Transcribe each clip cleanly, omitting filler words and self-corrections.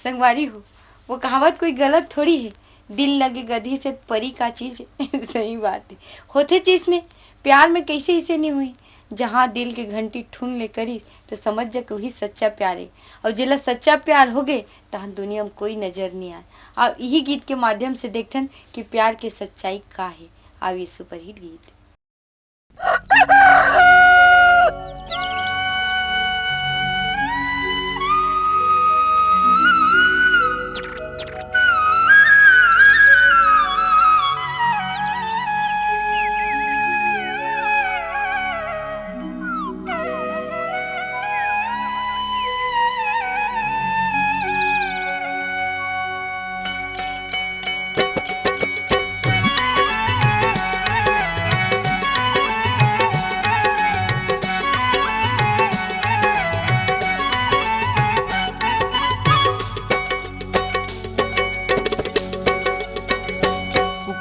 संगवारी हो, वो कहावत कोई गलत थोड़ी है, दिल लगे गधी से परी का चीज है। सही बात है, होते चीज ने प्यार में कैसे इसे नहीं हुई। जहाँ दिल के घंटी ठून ले करी तो समझ जा कि वही सच्चा प्यार है। और जिला सच्चा प्यार हो गए तहाँ दुनिया में कोई नजर नहीं आए। और यही गीत के माध्यम से देखथन कि प्यार के सच्चाई का है। अब ये सुपरहिट गीत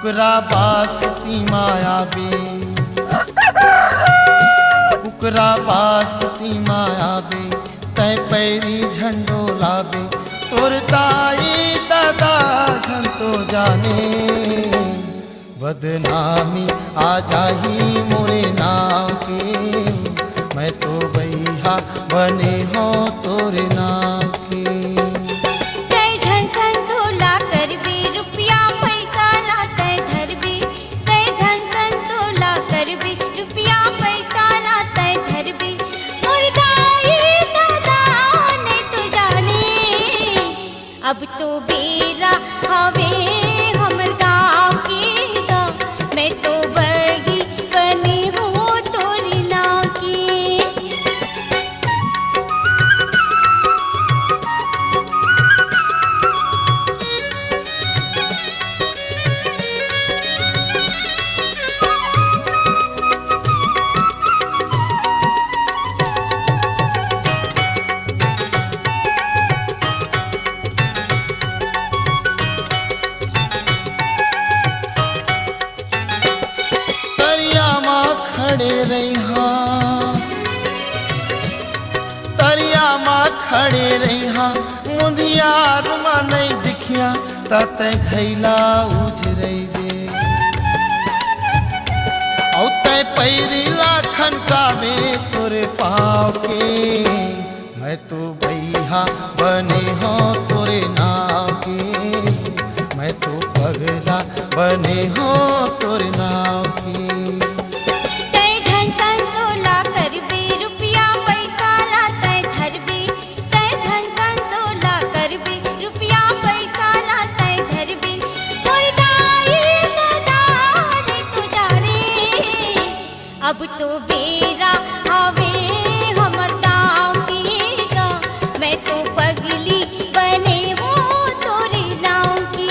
कुकरा बासती मायाबी, कुकरा बासती मायाबी, तय पैरी झंडो लाबे, तोर दाई दादा झन तो जाने, बदनामी आ जाही मोरे नाम के, मैं तो बैहा बने हो तोरे नाम के। अब तो बेरा हवे हमर गाँव के गाँव, मैं तो बगी बनी हूँ तोरी नाव की। खड़े रहा तरिया माँ खड़े रहा, मुंदिया रुमा नहीं दिखिया तत घैला उजरई दे, औ तय पैरी लाखन का में तोरे पाँव के, मैं तो बैहा बने हो तोरे नाव के, मैं तो पगला बने हो तोरे नाव के। अब तो बेरा हवे हमर गाँव के गाँव, मैं तो पगली बने हूँ तोरे नाव की।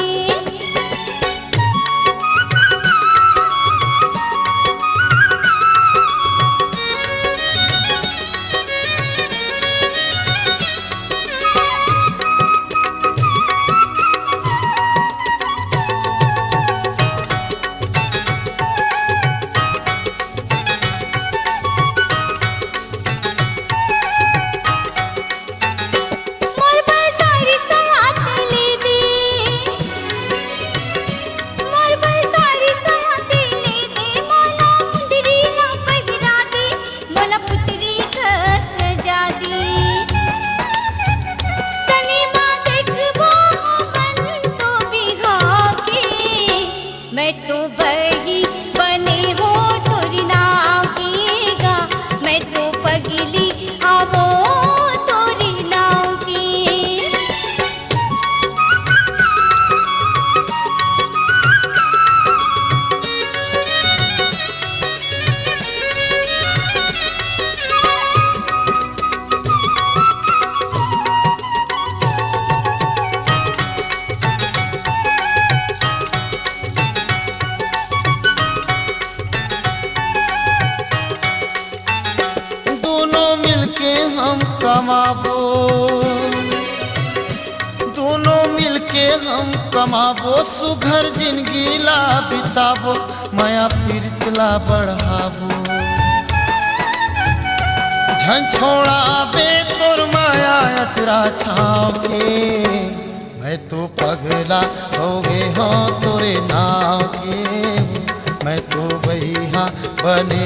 मैं तो बगी बने हो तोरी नाव की गाँव, मैं तो पगली आवो तोरी नाव की। कमाबो, दोनों मिलके हम कमाबो, सुघर जिंदगी ला बिताबो, माया पीरतला बढ़ाबो, झन छोड़ा बे तोर माया अचरा छाव के। पहिला हो गए हो तोरे नाव के मैं तो भैया बने